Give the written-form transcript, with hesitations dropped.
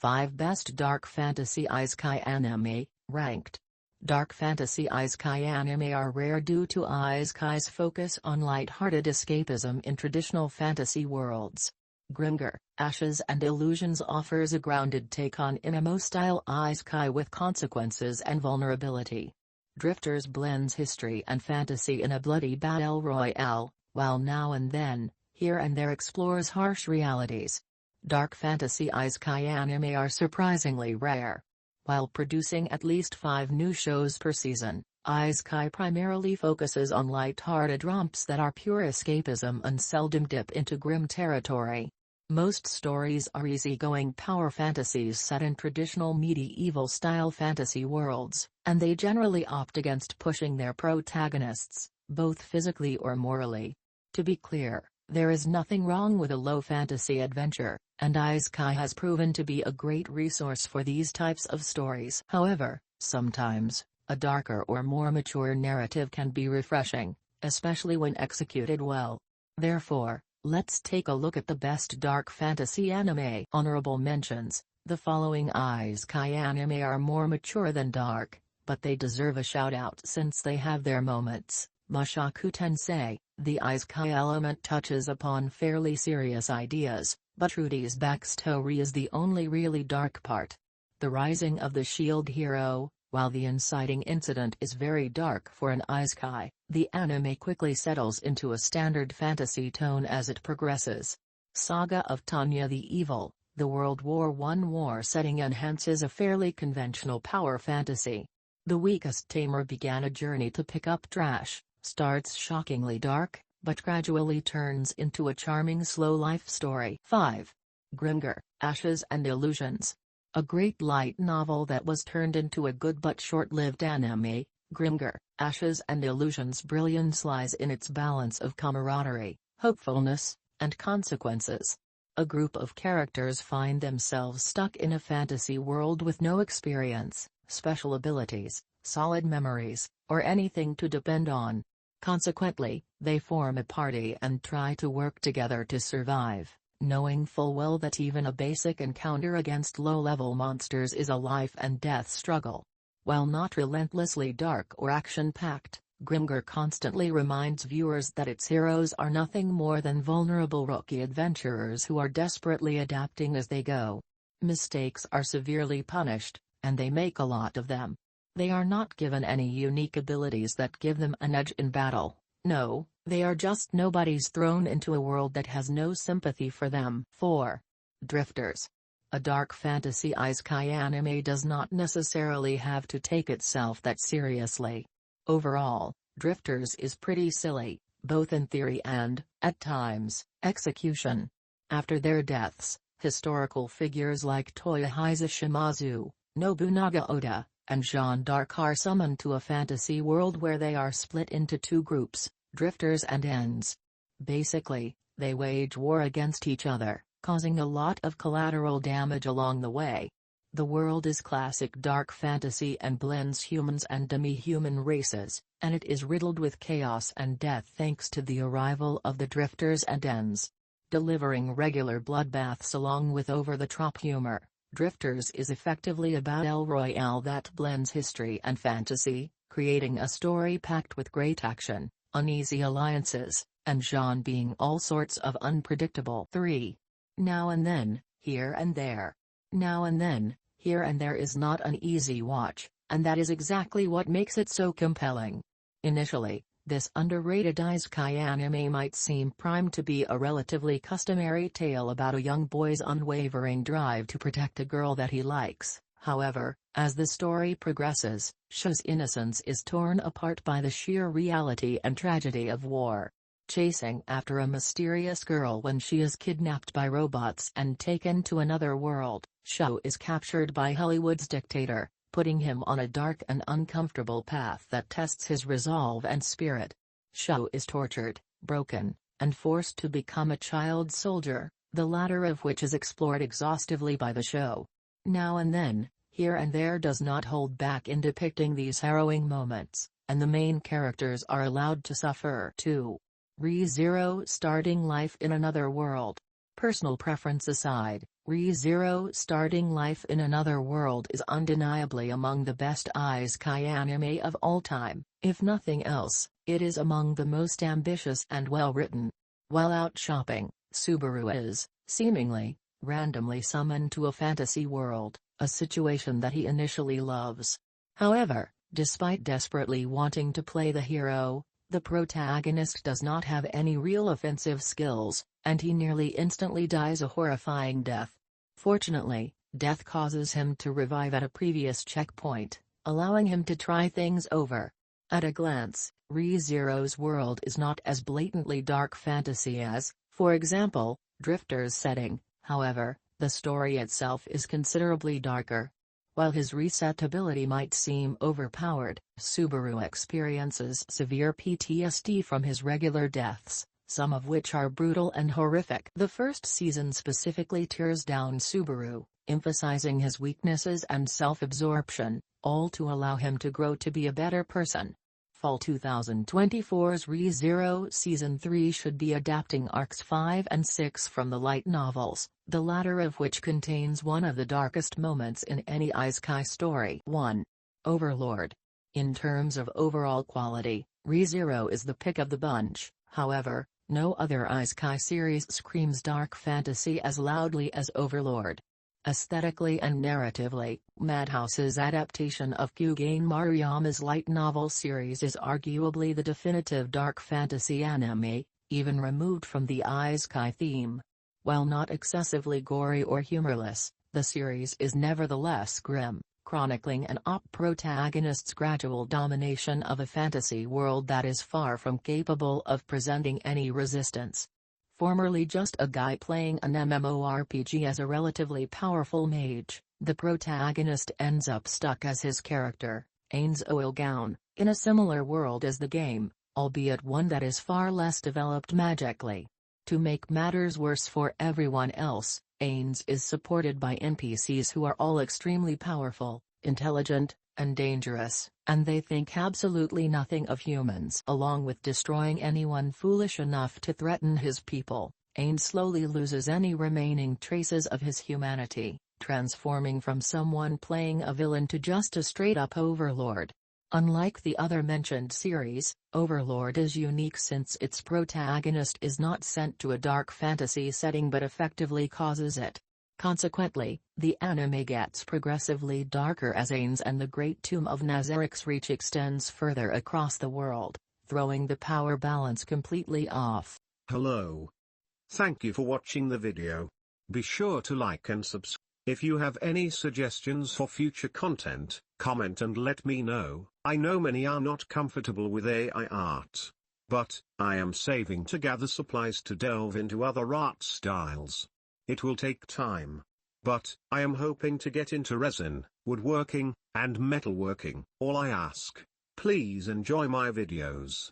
5 Best Dark Fantasy Isekai Anime, Ranked. Dark fantasy isekai anime are rare due to isekai's focus on light-hearted escapism in traditional fantasy worlds. Grimgar, Ashes and Illusions offers a grounded take on anime-style isekai with consequences and vulnerability. Drifters blends history and fantasy in a bloody battle royale, while Now and Then, Here and There explores harsh realities. Dark fantasy isekai anime are surprisingly rare. While producing at least 5 new shows per season, Isekai primarily focuses on light-hearted romps that are pure escapism and seldom dip into grim territory. Most stories are easygoing power fantasies set in traditional medieval-style fantasy worlds, and they generally opt against pushing their protagonists, both physically or morally. To be clear, there is nothing wrong with a low fantasy adventure, and Isekai has proven to be a great resource for these types of stories. However, sometimes, a darker or more mature narrative can be refreshing, especially when executed well. Therefore, let's take a look at the best dark fantasy anime. Honorable mentions: the following Isekai anime are more mature than dark, but they deserve a shout-out since they have their moments. Mushoku Tensei, the Isekai element touches upon fairly serious ideas, but Rudy's backstory is the only really dark part. The Rising of the Shield Hero, while the inciting incident is very dark for an isekai, the anime quickly settles into a standard fantasy tone as it progresses. Saga of Tanya the Evil, the World War I war setting enhances a fairly conventional power fantasy. The Weakest Tamer began a journey to pick up trash, starts shockingly dark, but gradually turns into a charming slow life story. 5. Grimgar, Ashes and Illusions. A great light novel that was turned into a good but short-lived anime, Grimgar, Ashes and Illusions' brilliance lies in its balance of camaraderie, hopefulness, and consequences. A group of characters find themselves stuck in a fantasy world with no experience, special abilities, solid memories, or anything to depend on. Consequently, they form a party and try to work together to survive, knowing full well that even a basic encounter against low-level monsters is a life-and-death struggle. While not relentlessly dark or action-packed, Grimgar constantly reminds viewers that its heroes are nothing more than vulnerable rookie adventurers who are desperately adapting as they go. Mistakes are severely punished, and they make a lot of them. They are not given any unique abilities that give them an edge in battle. No, they are just nobodies thrown into a world that has no sympathy for them. 4. Drifters. A dark fantasy isekai anime does not necessarily have to take itself that seriously. Overall, Drifters is pretty silly, both in theory and, at times, execution. After their deaths, historical figures like Toyohisa Shimazu, Nobunaga Oda, and Jeanne d'Arc are summoned to a fantasy world where they are split into 2 groups, drifters and ends. Basically, they wage war against each other, causing a lot of collateral damage along the way. The world is classic dark fantasy and blends humans and demi-human races, and it is riddled with chaos and death thanks to the arrival of the drifters and ends. Delivering regular bloodbaths along with over-the-top humor, Drifters is effectively a battle royale that blends history and fantasy, creating a story packed with great action, uneasy alliances, and Jean being all sorts of unpredictable. 3. Now and Then, Here and There. Now and Then, Here and There is not an easy watch, and that is exactly what makes it so compelling. Initially, this underrated isekai anime might seem primed to be a relatively customary tale about a young boy's unwavering drive to protect a girl that he likes. However, as the story progresses, Shou's innocence is torn apart by the sheer reality and tragedy of war. Chasing after a mysterious girl when she is kidnapped by robots and taken to another world, Shou is captured by Hollywood's dictator, putting him on a dark and uncomfortable path that tests his resolve and spirit. Shou is tortured, broken, and forced to become a child soldier, the latter of which is explored exhaustively by the show. Now and Then, Here and There does not hold back in depicting these harrowing moments, and the main characters are allowed to suffer too. Re:Zero Starting Life in Another World. Personal preference aside, Re:Zero starting life in another world is undeniably among the best isekai anime of all time. If nothing else, it is among the most ambitious and well-written. While out shopping, Subaru is, seemingly, randomly summoned to a fantasy world, a situation that he initially loves. However, despite desperately wanting to play the hero, the protagonist does not have any real offensive skills, and he nearly instantly dies a horrifying death. Fortunately, death causes him to revive at a previous checkpoint, allowing him to try things over. At a glance, Re:Zero's world is not as blatantly dark fantasy as, for example, Drifter's setting. However, the story itself is considerably darker. While his reset ability might seem overpowered, Subaru experiences severe PTSD from his regular deaths, some of which are brutal and horrific. The first season specifically tears down Subaru, emphasizing his weaknesses and self-absorption, all to allow him to grow to be a better person. Fall 2024's Re:Zero Season 3 should be adapting Arcs 5 and 6 from the light novels, the latter of which contains one of the darkest moments in any isekai story. 1. Overlord. In terms of overall quality, Re:Zero is the pick of the bunch. However, no other isekai series screams dark fantasy as loudly as Overlord. Aesthetically and narratively, Madhouse's adaptation of Kyugane Maruyama's light novel series is arguably the definitive dark fantasy anime, even removed from the isekai theme. While not excessively gory or humorless, the series is nevertheless grim, chronicling an OP protagonist's gradual domination of a fantasy world that is far from capable of presenting any resistance. Formerly just a guy playing an MMORPG as a relatively powerful mage, the protagonist ends up stuck as his character, Ain's Oilgown, in a similar world as the game, albeit one that is far less developed magically. To make matters worse for everyone else, Ain's is supported by NPCs who are all extremely powerful, intelligent, and dangerous, and they think absolutely nothing of humans. Along with destroying anyone foolish enough to threaten his people, Ain slowly loses any remaining traces of his humanity, transforming from someone playing a villain to just a straight-up overlord. Unlike the other mentioned series, Overlord is unique since its protagonist is not sent to a dark fantasy setting but effectively causes it. Consequently, the anime gets progressively darker as Ain's and the Great Tomb of Nazarik's reach extends further across the world, throwing the power balance completely off. Hello. Thank you for watching the video. Be sure to like and subscribe. If you have any suggestions for future content, comment and let me know. I know many are not comfortable with AI art, but I am saving to gather supplies to delve into other art styles. It will take time, but I am hoping to get into resin, woodworking, and metalworking. All I ask, please enjoy my videos.